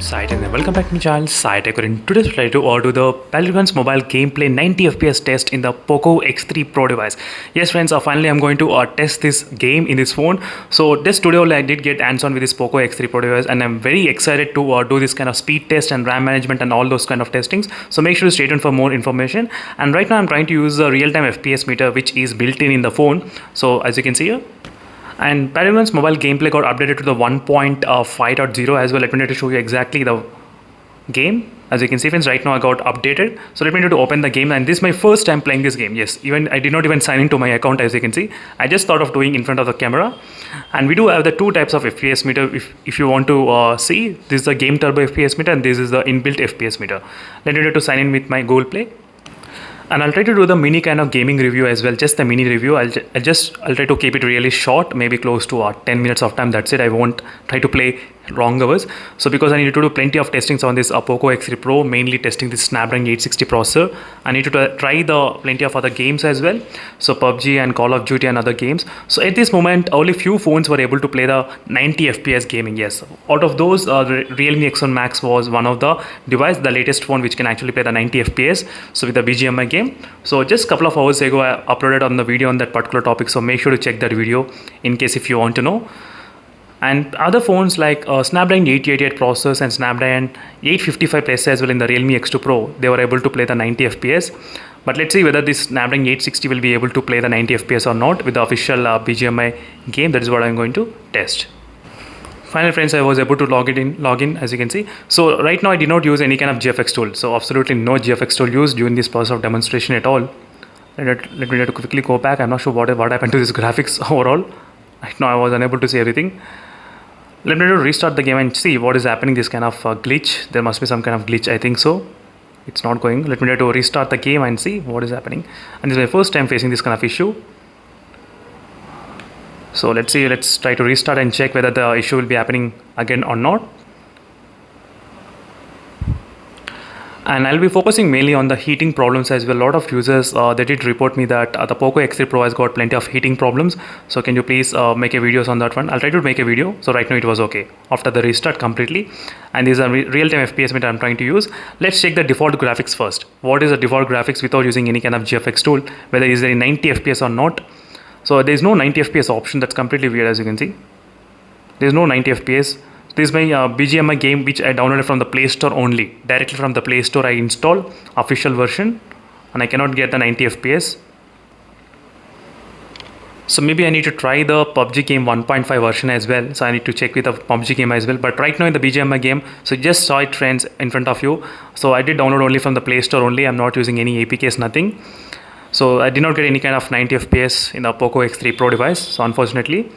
Site and welcome back to my channel SciTech. In today's video to do the Battlegrounds mobile gameplay 90 FPS test in the Poco X3 Pro device. Yes friends, finally I'm going to test this game in this phone. So this tutorial I did get hands-on with this Poco X3 Pro device and I'm very excited to do this kind of speed test and RAM management and all those kind of testings. So make sure to stay tuned for more information. And right now I'm trying to use a real-time FPS meter which is built in the phone. So as you can see here, and Battlegrounds mobile gameplay got updated to the 1.5.0 as well. Let me show you exactly the game. As you can see friends, right now I got updated. So let me open the game, and this is my first time playing this game. Yes, even I did not even sign into my account. As you can see, I just thought of doing in front of the camera. And we do have the two types of FPS meter. If you want to see, this is the game turbo FPS meter and this is the inbuilt FPS meter. Let me sign in with my Google Play. And I'll try to do the mini kind of gaming review as well, just the mini review. I'll try to keep it really short, maybe close to 10 minutes of time. That's it. I won't try to play long hours. So because I need to do plenty of testings on this Poco X3 Pro, mainly testing this Snapdragon 860 processor. I need to try the plenty of other games as well. So PUBG and Call of Duty and other games. So at this moment, only few phones were able to play the 90 FPS gaming. Yes, out of those, Realme X1 Max was one of the device, the latest phone which can actually play the 90 FPS. So with the BGMI game. So just a couple of hours ago, I uploaded on the video on that particular topic. So make sure to check that video in case if you want to know. And other phones like Snapdragon 888 processors and Snapdragon 855 plus as well in the Realme X2 Pro, they were able to play the 90 FPS. But let's see whether this Snapdragon 860 will be able to play the 90 FPS or not with the official BGMI game. That is what I'm going to test. Finally friends, I was able to log in as you can see. So right now I did not use any kind of GFX tool. So absolutely no GFX tool used during this process of demonstration at all. Let me quickly go back. I'm not sure what happened to this graphics overall. Right now I was unable to see everything. Let me restart the game and see what is happening. This kind of glitch. There must be some kind of glitch. I think so. It's not going. Let me restart the game and see what is happening. And this is my first time facing this kind of issue. So let's see. Let's try to restart and check whether the issue will be happening again or not. And I'll be focusing mainly on the heating problems as well. A lot of users they did report me that the Poco X3 Pro has got plenty of heating problems. So can you please make a videos on that one? I'll try to make a video. So right now it was okay after the restart completely. And these are real-time FPS meter I'm trying to use. Let's check the default graphics first. What is the default graphics without using any kind of GFX tool? Whether is there a 90 FPS or not? So there is no 90 FPS option. That's completely weird. As you can see, there is no 90 FPS. This is my BGMI game which I downloaded from the Play Store only. Directly from the Play Store I installed official version and I cannot get the 90 FPS. So maybe I need to try the PUBG game 1.5 version as well. So I need to check with the PUBG game as well. But right now in the BGMI game, so just saw it friends in front of you. So I did download only from the Play Store only. I'm not using any APKs, nothing. So I did not get any kind of 90 FPS in the Poco X3 Pro device. So unfortunately.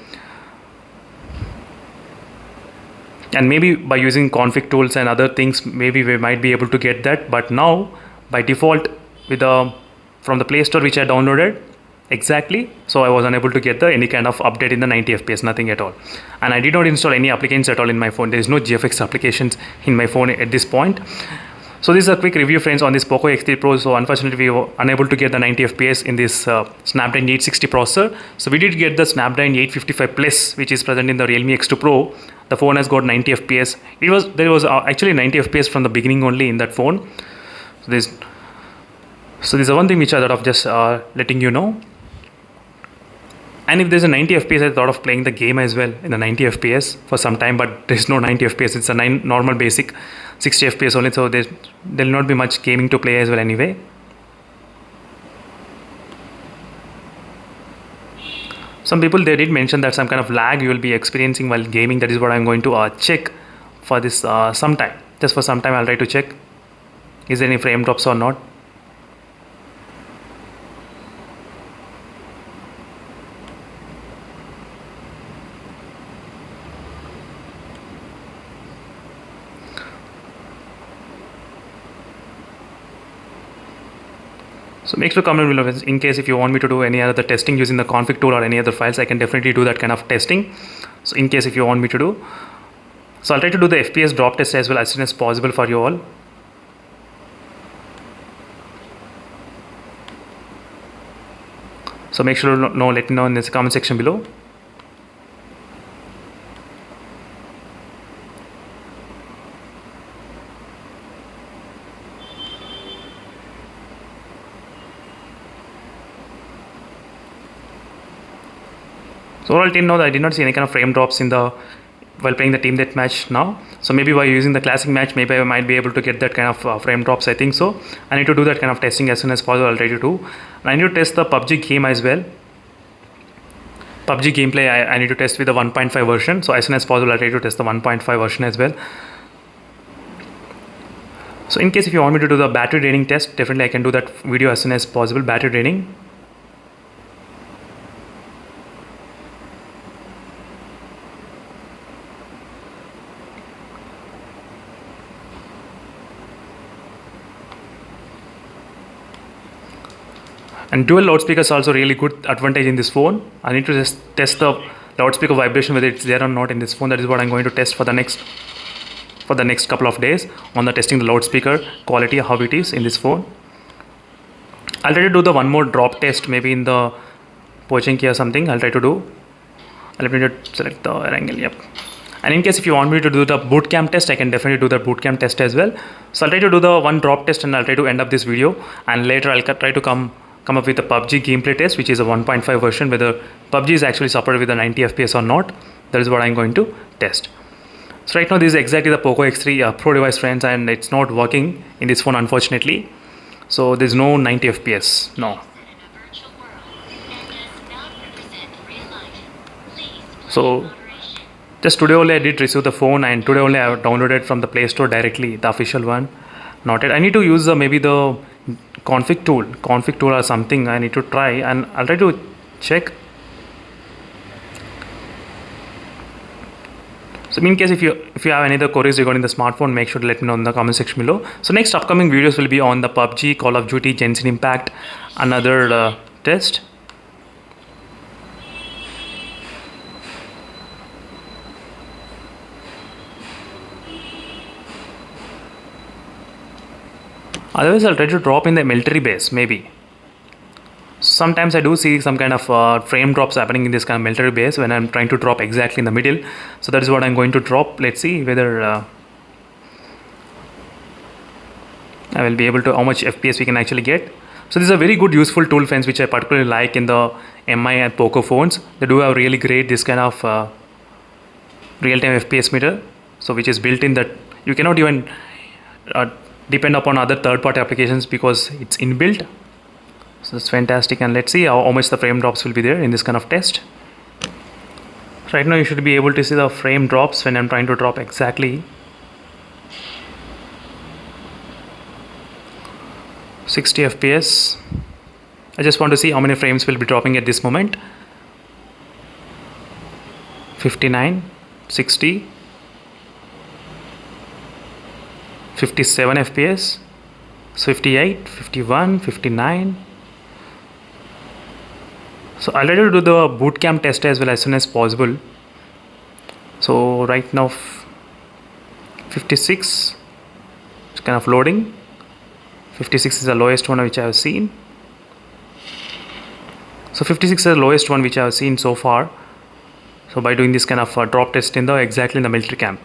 And maybe by using config tools and other things, maybe we might be able to get that. But now, by default, with from the Play Store which I downloaded, exactly, so I was unable to get any kind of update in the 90 FPS, nothing at all. And I did not install any applications at all in my phone. There is no GFX applications in my phone at this point. So this is a quick review friends on this Poco X3 Pro. So unfortunately we were unable to get the 90 FPS in this Snapdragon 860 processor. So we did get the Snapdragon 855 Plus which is present in the Realme X2 Pro. The phone has got 90 FPS. There was actually 90 FPS from the beginning only in that phone. So this is one thing which I thought of just letting you know. And if there's a 90 FPS, I thought of playing the game as well in the 90 FPS for some time, but there's no 90 FPS. It's a normal basic 60 FPS only, so there'll not be much gaming to play as well anyway. Some people they did mention that some kind of lag you will be experiencing while gaming. That is what I'm going to check for this sometime. Just for some time I'll try to check is there any frame drops or not. So make sure to comment below in case if you want me to do any other testing using the config tool or any other files. I can definitely do that kind of testing. So in case if you want me to do. So I'll try to do the FPS drop test as well as soon as possible for you all. So make sure to let me know in the comment section below. So overall till now I did not see any kind of frame drops in the while playing the team deathmatch now. So maybe by using the classic match, maybe I might be able to get that kind of frame drops. I think so. I need to do that kind of testing as soon as possible. I'll try to do. And I need to test the PUBG game as well. PUBG gameplay I need to test with the 1.5 version. So as soon as possible, I'll try to test the 1.5 version as well. So in case if you want me to do the battery draining test, definitely I can do that video as soon as possible. Battery draining. And dual loudspeakers also really good advantage in this phone. I need to just test the loudspeaker vibration whether it's there or not in this phone. That is what I'm going to test for the next couple of days on the testing the loudspeaker quality, how it is in this phone. I'll try to do the one more drop test maybe in the Pochinki or something. I'll try to do. Let me just select the angle. Yep. And in case if you want me to do the boot camp test, I can definitely do the boot camp test as well. So I'll try to do the one drop test and I'll try to end up this video, and later I'll try to come up with a PUBG gameplay test, which is a 1.5 version, whether PUBG is actually supported with the 90 FPS or not. That is what I'm going to test. So right now this is exactly the Poco X3 Pro device, friends, and it's not working in this phone unfortunately. So there's no 90 FPS, no. So just today only I did receive the phone, and today only I have downloaded from the Play Store directly, the official one. Not yet. I need to use maybe the config tool or something. I need to try, and I'll try to check. So in case if you have any other queries regarding the smartphone, make sure to let me know in the comment section below. So next upcoming videos will be on the PUBG, Call of Duty, Genshin Impact, another test. Otherwise, I'll try to drop in the military base, maybe. Sometimes I do see some kind of frame drops happening in this kind of military base when I'm trying to drop exactly in the middle. So that is what I'm going to drop. Let's see whether I will be able to, how much FPS we can actually get. So this is a very good useful tool, friends, which I particularly like in the MI and Poco phones. They do have really great this kind of real-time FPS meter. So which is built in that you cannot even depend upon other third-party applications because it's inbuilt. So it's fantastic, and let's see how much the frame drops will be there in this kind of test. Right now you should be able to see the frame drops when I'm trying to drop exactly 60 FPS. I just want to see how many frames will be dropping at this moment. 59, 60, 57 FPS, 58, 51, 59. So I'll try to do the boot camp test as well as soon as possible. So right now 56, it's kind of loading. 56 is the lowest one which I have seen. So 56 is the lowest one which I have seen so far. So by doing this kind of drop test in exactly in the military camp.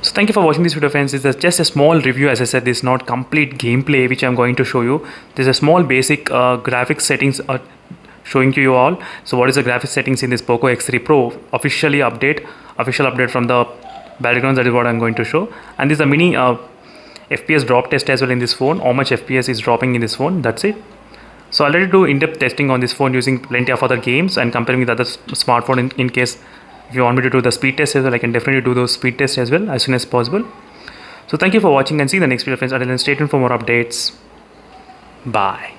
So thank you for watching this video, friends. This is just a small review. As I said, this is not complete gameplay which I'm going to show you. This is a small basic graphics settings showing to you all. So what is the graphics settings in this Poco X3 Pro official update from the Battlegrounds. That is what I'm going to show. And this is a mini FPS drop test as well in this phone. How much FPS is dropping in this phone, that's it. So I'll already do in-depth testing on this phone using plenty of other games and comparing with other smartphone in case if you want me to do the speed test as well, I can definitely do those speed tests as well as soon as possible. So thank you for watching, and see you in the next video, friends. Until then, stay tuned for more updates. Bye.